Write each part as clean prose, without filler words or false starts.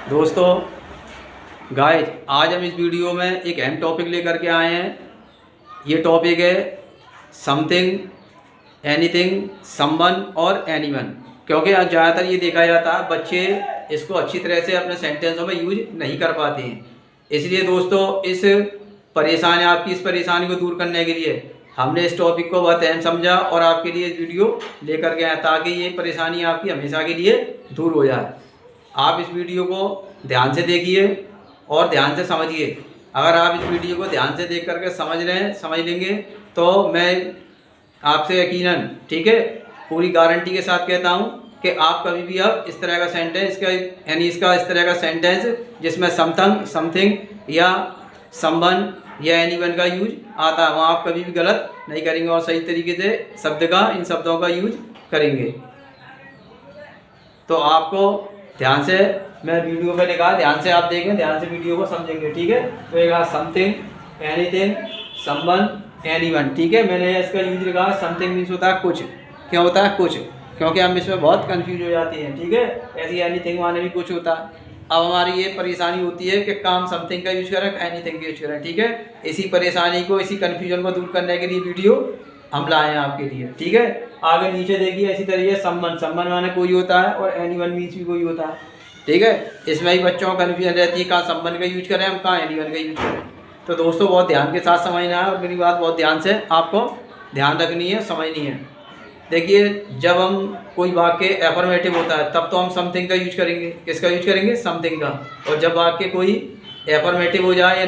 दोस्तों गाइस, आज हम इस वीडियो में एक अहम टॉपिक लेकर के आए हैं। ये टॉपिक है समथिंग, एनीथिंग, समवन और एनीवन। क्योंकि आज ज़्यादातर ये देखा जाता है बच्चे इसको अच्छी तरह से अपने सेंटेंसों में यूज नहीं कर पाते हैं। इसलिए दोस्तों इस परेशानी को दूर करने के लिए हमने इस टॉपिक को बहुत अहम समझा और आपके लिए इस वीडियो लेकर के आए ताकि ये परेशानी आपकी हमेशा के लिए दूर हो जाए। आप इस वीडियो को ध्यान से देखिए और ध्यान से समझिए। अगर आप इस वीडियो को ध्यान से देख करके समझ लेंगे तो मैं आपसे यकीनन पूरी गारंटी के साथ कहता हूँ कि आप कभी भी अब इस तरह का सेंटेंस इसका इस तरह का सेंटेंस जिसमें समथिंग या समवन या एनीवन का यूज आता है वहाँ आप कभी भी गलत नहीं करेंगे और सही तरीके से इन शब्दों का यूज करेंगे। तो आपको ध्यान से मैं वीडियो पे लिखा, ध्यान से आप देखें, ध्यान से वीडियो को समझेंगे। ठीक है, तो एक समथिंग, एनीथिंग, समवन, एनीवन। ठीक है, मैंने इसका यूज लिखा। समथिंग मीन्स होता है कुछ। क्या होता है? कुछ। क्योंकि हम इसमें बहुत कंफ्यूज हो जाते हैं। ठीक है, ऐसी एनीथिंग माने भी कुछ होता है। अब हमारी ये परेशानी होती है कि काम समथिंग का यूज करें, एनीथिंग का यूज करें। ठीक है, इसी परेशानी को, इसी कन्फ्यूजन को दूर करने के लिए वीडियो हम लाए हैं आपके लिए। ठीक है, आगे नीचे देखिए इसी तरीके समवन माने कोई होता है और एनीवन मीन्स भी कोई होता है। ठीक है, इसमें ही बच्चों को कन्फ्यूजन रहती है कहाँ समवन का यूज करें हम, कहाँ एनीवन का यूज करें। तो दोस्तों बहुत ध्यान के साथ समझना है और मेरी बात बहुत ध्यान से आपको ध्यान रखनी है, समझनी है। देखिए, जब हम कोई वाक्य एफर्मेटिव होता है तब तो हम समथिंग का यूज करेंगे। किसका यूज करेंगे? समथिंग का। और जब वाक्य कोई एफर्मेटिव हो जाए या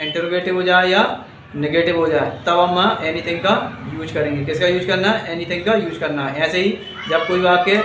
इंटरोगेटिव हो जाए या नेगेटिव हो जाए तब हम एनीथिंग का यूज करेंगे। किसका यूज करना है? एनीथिंग का यूज करना है। ऐसे ही जब कोई वाक्य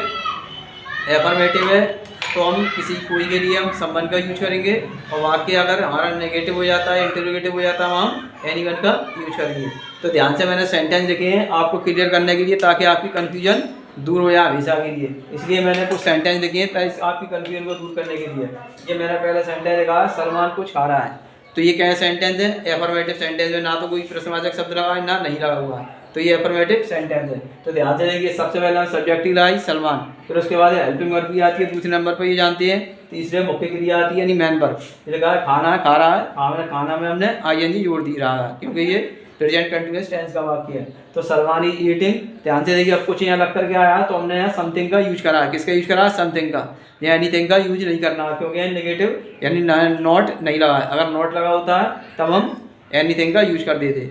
एफर्मेटिव है तो हम कोई के लिए हम समवन का यूज करेंगे और वाक्य अगर हमारा नेगेटिव हो जाता है, इंटरोगेटिव हो जाता है, हम एनीवन का यूज करेंगे। तो ध्यान से मैंने सेंटेंस लिखे हैं आपको क्लियर करने के लिए ताकि आपकी कन्फ्यूजन दूर हो जाए हमेशा के लिए। इसलिए मैंने कुछ सेंटेंस लिखे हैं आपकी कन्फ्यूजन को दूर करने के लिए। ये मैंने पहला सेंटेंस लिखा है, सलमान कुछ खा रहा है। तो ये क्या सेंटेंस है? एफर्मेटिव सेंटेंस में ना तो कोई प्रश्नवाचक शब्द लगा है ना नहीं लगा हुआ है, तो ये एफर्मेटिव सेंटेंस है। तो ध्यान से देखिए, सबसे पहला सब्जेक्ट लाई सलमान, फिर उसके बाद हेल्पिंग वर्ब भी आती है दूसरे नंबर पर, ये जानते हैं। तीसरे मुख्य क्रिया आती है यानी मैन वर्ब। ये लगा है खाना खा रहा है, खाना में हमने आईएनजी जोड़ दी रहा है क्योंकि ये प्रेजेंट कंटिन्यूअस टेंस का वाक्य है। तो सलमान इज ईटिंग। ध्यान से देखिए, अब कुछ यहाँ लग करके आया तो हमने यहाँ समथिंग का यूज करा है। किसका यूज करा है? समथिंग का। या एनीथिंग का यूज नहीं करना क्योंकि ये नेगेटिव यानी नॉट नहीं लगा है। अगर नॉट लगा होता है तब हम एनीथिंग का यूज कर देते।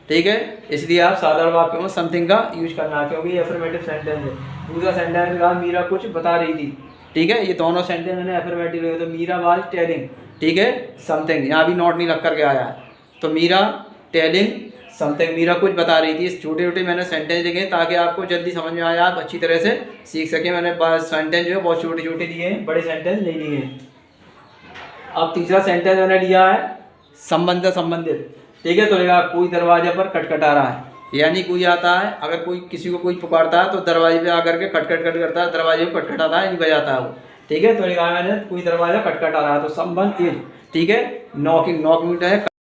ठीक है, इसलिए आप साधारण वाक्यों में समथिंग का यूज करना है क्योंकि ये एफर्मेटिव सेंटेंस है। दूसरा सेंटेंस कहा मीरा कुछ बता रही थी। ठीक है, ये दोनों सेंटेंस मैंने एफर्मेटिव लिखे। तो मीरा वाज टेलिंग। ठीक है, समथिंग, यहाँ भी नॉट नहीं लग करके आया है। तो मीरा टेलिंग समथिंग, मीरा कुछ बता रही थी। छोटे छोटे मैंने सेंटेंस लिखे ताकि आपको जल्दी समझ में आए, आप अच्छी तरह से सीख सकें। मैंने सेंटेंस जो है बहुत छोटे छोटे लिए हैं, बड़े सेंटेंस नहीं लिए हैं। अब तीसरा सेंटेंस मैंने लिया है संबंधित। ठीक है, तो लेगा कोई दरवाजे पर खटखटा रहा है, यानी कोई आता है, अगर कोई किसी को कोई पुकारता है तो दरवाजे पे आकर के खटखट करता है, दरवाजे को खटखटाता है, नहीं बजाता है वो। ठीक है, तो लिखा मैंने कोई दरवाजा खटखटा रहा है, तो संबंध इज। ठीक है, नॉकिंग है